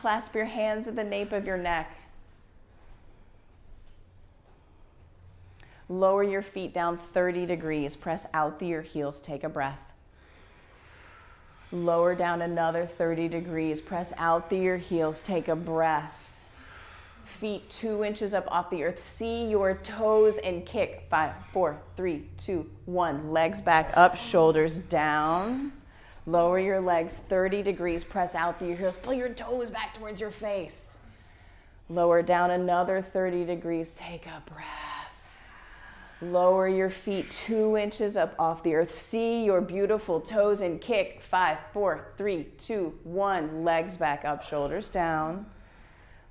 Clasp your hands at the nape of your neck. Lower your feet down 30 degrees. Press out through your heels. Take a breath. Lower down another 30 degrees. Press out through your heels. Take a breath. Feet 2 inches up off the earth. See your toes and kick. 5, 4, 3, 2, 1. Legs back up, shoulders down. Lower your legs 30 degrees. Press out through your heels. Pull your toes back towards your face. Lower down another 30 degrees. Take a breath. Lower your feet 2 inches up off the earth. See your beautiful toes and kick. 5, 4, 3, 2, 1. Legs back up, shoulders down.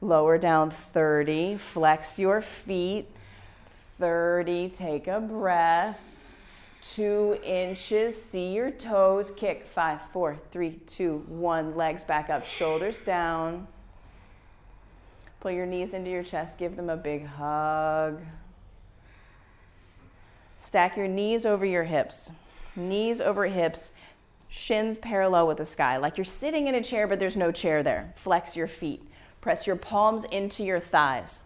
Lower down 30. Flex your feet. 30. Take a breath. 2 inches. See your toes. Kick. 5, 4, 3, 2, 1. Legs back up, shoulders down. Pull your knees into your chest. Give them a big hug. Stack your knees over your hips. Knees over hips, shins parallel with the sky. Like you're sitting in a chair, but there's no chair there. Flex your feet. Press your palms into your thighs.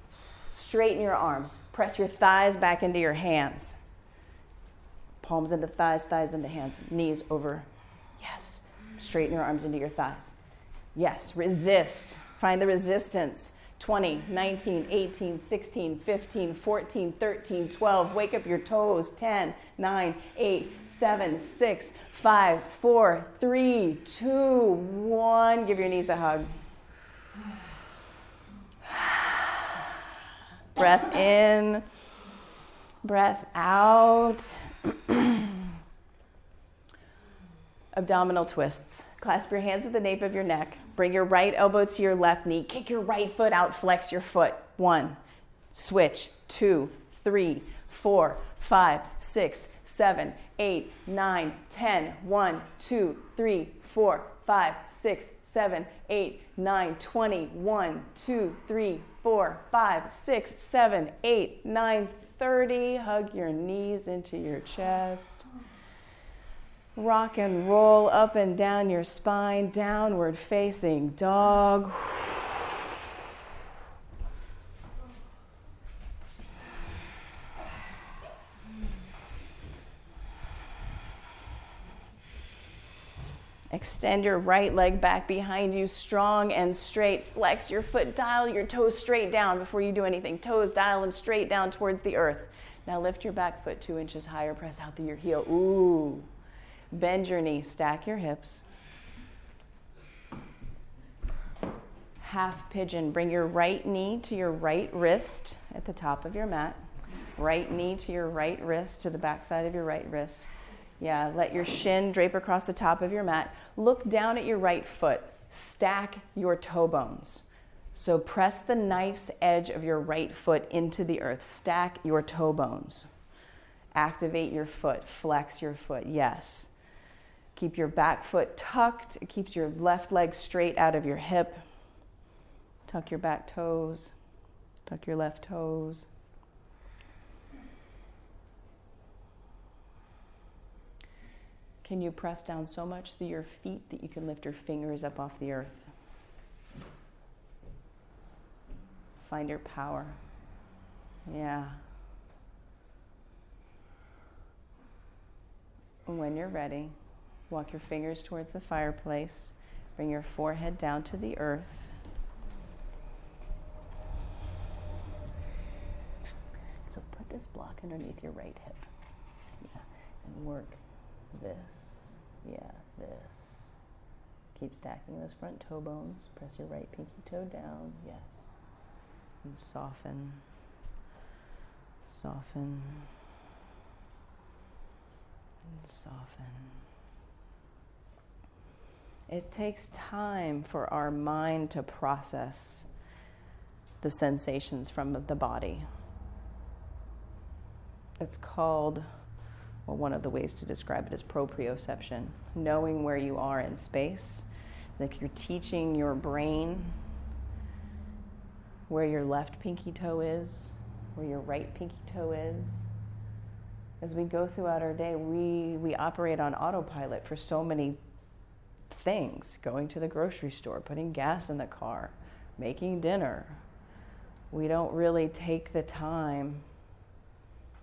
Straighten your arms. Press your thighs back into your hands. Palms into thighs, thighs into hands. Knees over. Yes. Straighten your arms into your thighs. Yes. Resist. Find the resistance. 20, 19, 18, 16, 15, 14, 13, 12. Wake up your toes. 10, 9, 8, 7, 6, 5, 4, 3, 2, 1. Give your knees a hug. Breath in, breath out. Abdominal twists. Clasp your hands at the nape of your neck. Bring your right elbow to your left knee. Kick your right foot out. Flex your foot. 1. Switch. 2, 3, 4, 5, 6, 7, 8, 9, 10. 1, 2, 3, 4, 5, 6, 7, 8, 9, 20. 1, 2, 3, 4, 5, 6, 7, 8, 9, 30. Hug your knees into your chest. Rock and roll up and down your spine, downward facing dog. Extend your right leg back behind you, strong and straight. Flex your foot, dial your toes straight down before you do anything. Toes, dial them straight down towards the earth. Now lift your back foot 2 inches higher, press out through your heel. Ooh. Bend your knee, stack your hips. Half pigeon. Bring your right knee to your right wrist at the top of your mat. Right knee to your right wrist, to the back side of your right wrist. Yeah, let your shin drape across the top of your mat. Look down at your right foot. Stack your toe bones. So press the knife's edge of your right foot into the earth. Stack your toe bones. Activate your foot. Flex your foot. Yes. Keep your back foot tucked. It keeps your left leg straight out of your hip. Tuck your back toes. Tuck your left toes. Can you press down so much through your feet that you can lift your fingers up off the earth? Find your power. Yeah. When you're ready, walk your fingers towards the fireplace. Bring your forehead down to the earth. So put this block underneath your right hip. Yeah. And work this. Yeah, this. Keep stacking those front toe bones. Press your right pinky toe down. Yes. And soften. Soften. And soften. It takes time for our mind to process the sensations from the body. It's called, well, one of the ways to describe it is proprioception, knowing where you are in space. Like you're teaching your brain where your left pinky toe is, where your right pinky toe is. As we go throughout our day, we operate on autopilot for so many things. Going to the grocery store, putting gas in the car, making dinner. We don't really take the time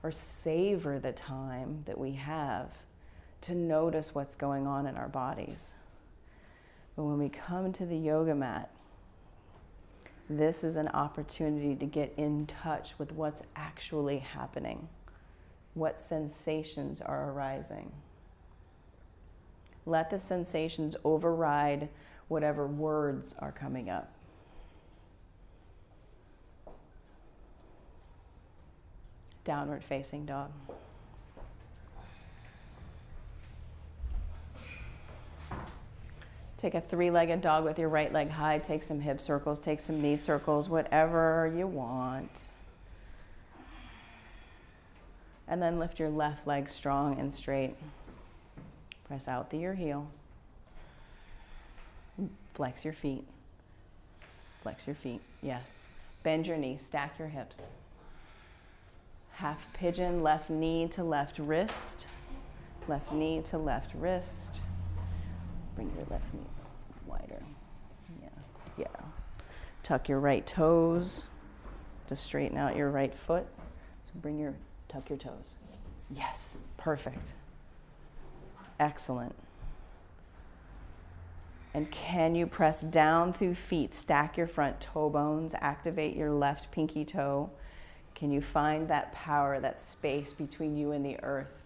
or savor the time that we have to notice what's going on in our bodies. But when we come to the yoga mat, this is an opportunity to get in touch with what's actually happening, what sensations are arising. Let the sensations override whatever words are coming up. Downward facing dog. Take a three-legged dog with your right leg high. Take some hip circles, take some knee circles, whatever you want. And then lift your left leg strong and straight. Press out through your heel. Flex your feet. Flex your feet, yes. Bend your knee, stack your hips. Half pigeon, left knee to left wrist. Left knee to left wrist. Bring your left knee wider. Yeah. Tuck your right toes to straighten out your right foot. So tuck your toes. Yes, perfect. Excellent. And can you press down through feet? Stack your front toe bones. Activate your left pinky toe. Can you find that power, that space between you and the earth?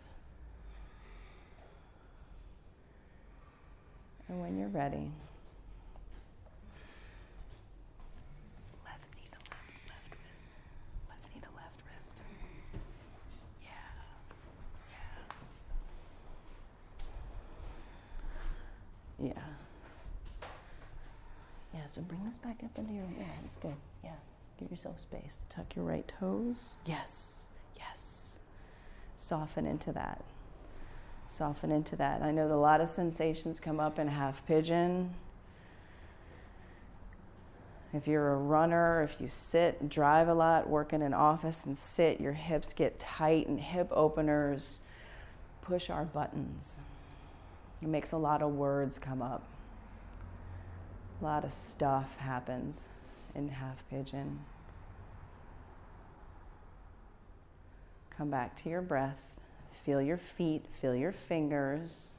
And when you're ready, left knee to left wrist. Left knee to left wrist. Yeah. Yeah, so bring this back up into your, yeah, that's good. Yeah, give yourself space to tuck your right toes. Yes. Soften into that. Soften into that. I know a lot of sensations come up in half pigeon. If you're a runner, if you sit, drive a lot, work in an office and sit, your hips get tight and hip openers push our buttons. It makes a lot of words come up. A lot of stuff happens in half pigeon. Come back to your breath. Feel your feet, feel your fingers.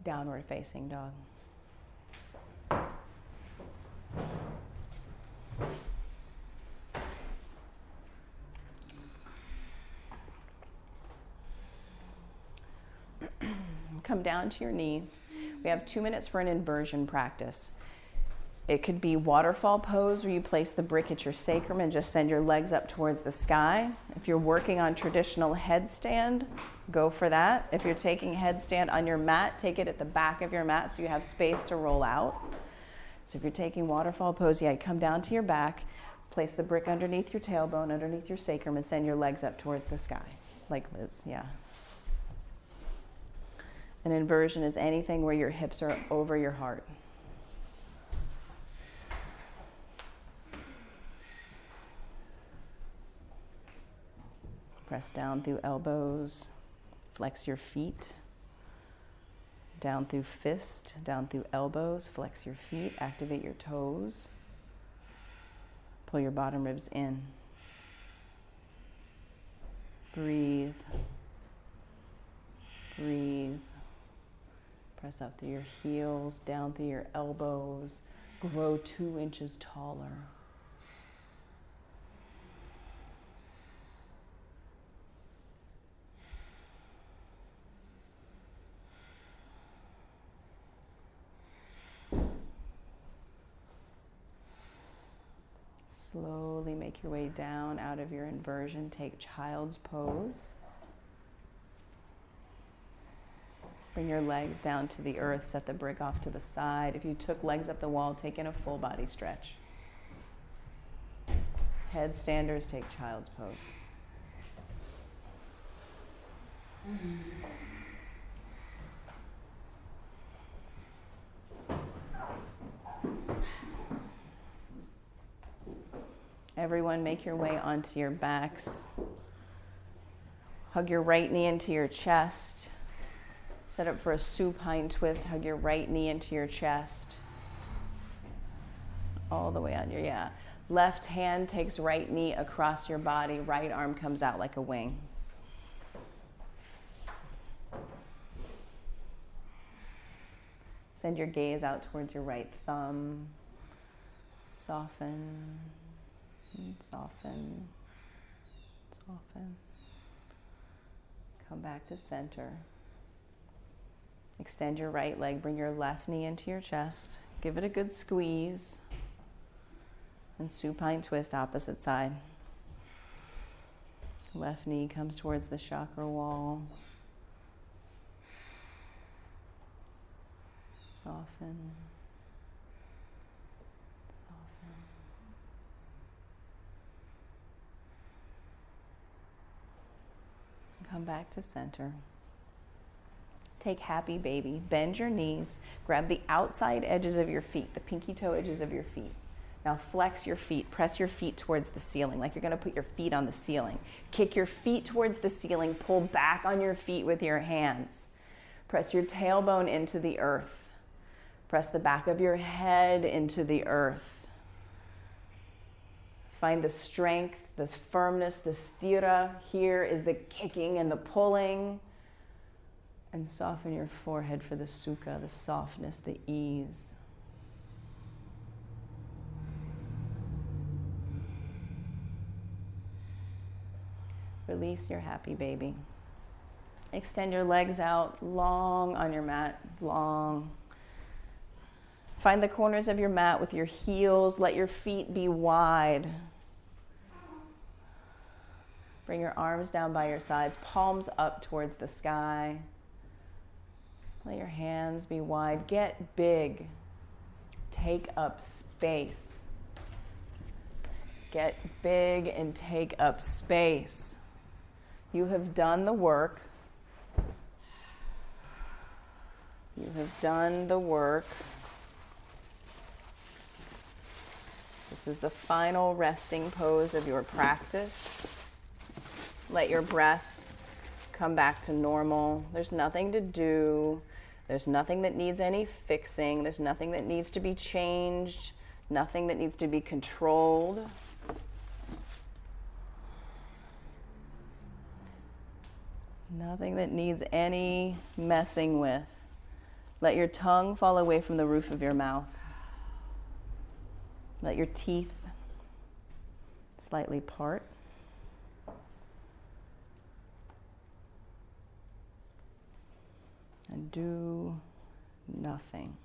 Downward facing dog. come down to your knees. We have 2 minutes for an inversion practice. It could be waterfall pose where you place the brick at your sacrum and just send your legs up towards the sky. If you're working on traditional headstand, go for that. If you're taking headstand on your mat, take it at the back of your mat so you have space to roll out. So if you're taking waterfall pose, yeah, come down to your back, place the brick underneath your tailbone, underneath your sacrum, and send your legs up towards the sky, like Liz, yeah. An inversion is anything where your hips are over your heart. Press down through elbows, flex your feet. Down through fist, down through elbows, flex your feet, activate your toes. Pull your bottom ribs in. Breathe. Breathe. Press up through your heels, down through your elbows. Grow 2 inches taller. Slowly make your way down out of your inversion. Take child's pose. Bring your legs down to the earth. Set the brick off to the side. If you took legs up the wall, take in a full body stretch. Headstanders, take child's pose. Everyone, make your way onto your backs. Hug your right knee into your chest. Set up for a supine twist. Hug your right knee into your chest. All the way on your, yeah. Left hand takes right knee across your body. Right arm comes out like a wing. Send your gaze out towards your right thumb. Soften. Soften, soften. Come back to center. Extend your right leg, bring your left knee into your chest. Give it a good squeeze. And supine twist, opposite side. Left knee comes towards the chakra wall. Soften. Come back to center. Take happy baby. Bend your knees. Grab the outside edges of your feet, the pinky toe edges of your feet. Now flex your feet. Press your feet towards the ceiling, like you're going to put your feet on the ceiling. Kick your feet towards the ceiling. Pull back on your feet with your hands. Press your tailbone into the earth. Press the back of your head into the earth. Find the strength, the firmness, the sthira. Here is the kicking and the pulling. And soften your forehead for the sukha, the softness, the ease. Release your happy baby. Extend your legs out long on your mat, long. Find the corners of your mat with your heels. Let your feet be wide. Bring your arms down by your sides, palms up towards the sky. Let your hands be wide. Get big. Take up space. Get big and take up space. You have done the work. You have done the work. This is the final resting pose of your practice. Let your breath come back to normal. There's nothing to do. There's nothing that needs any fixing. There's nothing that needs to be changed. Nothing that needs to be controlled. Nothing that needs any messing with. Let your tongue fall away from the roof of your mouth. Let your teeth slightly part. And do nothing.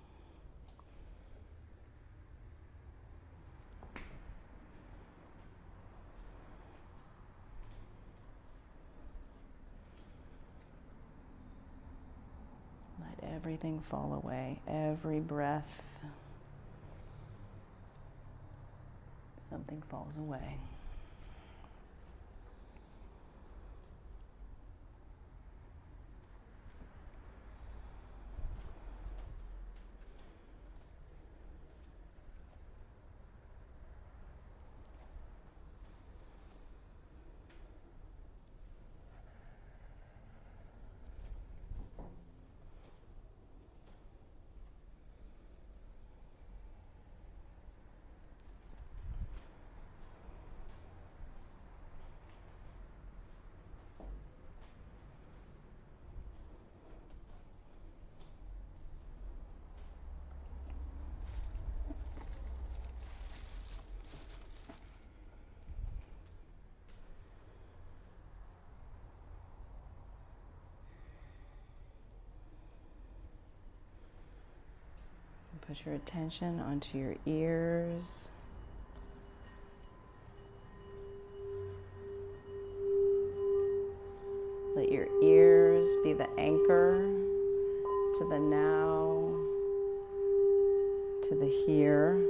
Let everything fall away. Every breath, something falls away. Put your attention onto your ears. Let your ears be the anchor to the now, to the here.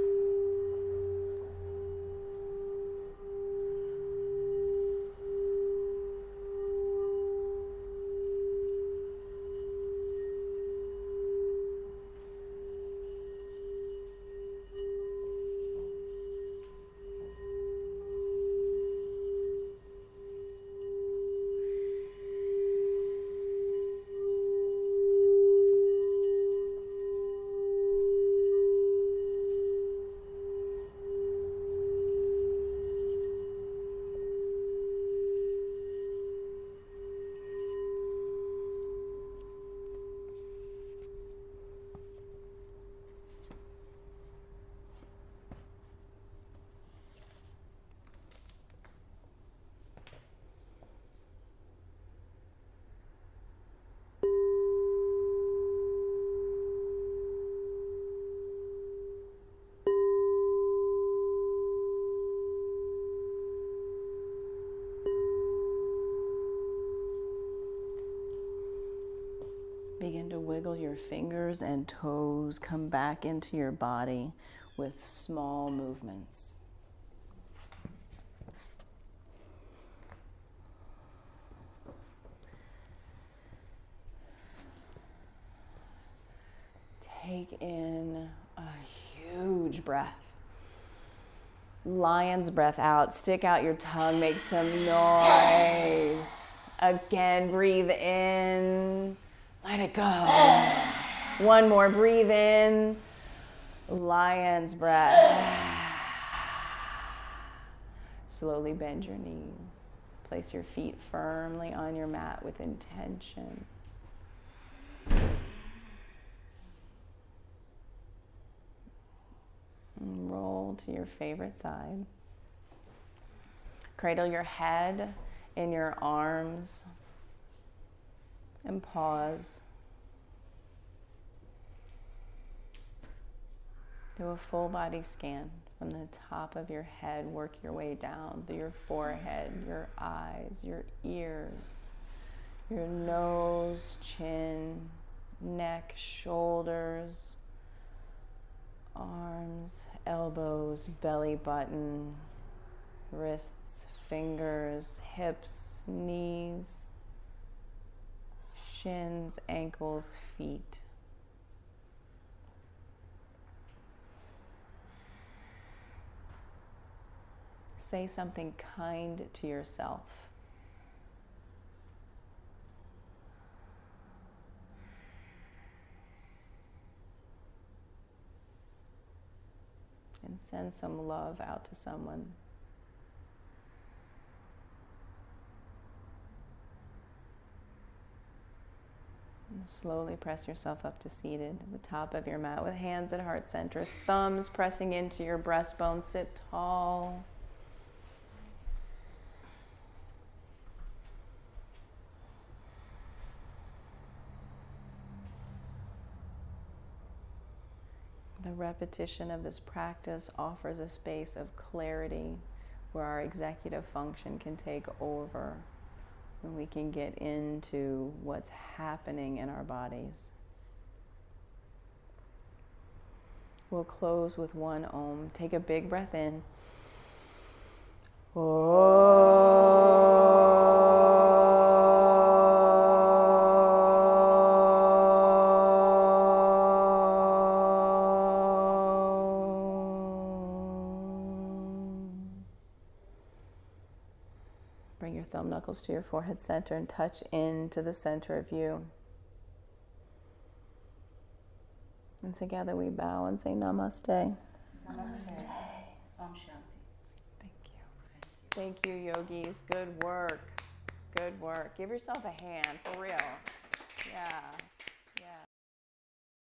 Begin to wiggle your fingers and toes. Come back into your body with small movements. Take in a huge breath. Lion's breath out. Stick out your tongue. Make some noise. Again, breathe in. Let it go. One more. Breathe in. Lion's breath. Slowly bend your knees. Place your feet firmly on your mat with intention. And roll to your favorite side. Cradle your head in your arms. And pause. Do a full body scan from the top of your head. Work your way down through your forehead, your eyes, your ears, your nose, chin, neck, shoulders, arms, elbows, belly button, wrists, fingers, hips, knees, shins, ankles, feet. Say something kind to yourself. And send some love out to someone. And slowly press yourself up to seated at the top of your mat with hands at heart center, thumbs pressing into your breastbone. Sit tall. The repetition of this practice offers a space of clarity where our executive function can take over and we can get into what's happening in our bodies. We'll close with one Om. Take a big breath in. Bring your thumb knuckles to your forehead center and touch into the center of you. And together we bow and say Namaste. Namaste. Om Shanti. Thank you. Thank you, yogis. Good work. Good work. Give yourself a hand, for real. Yeah.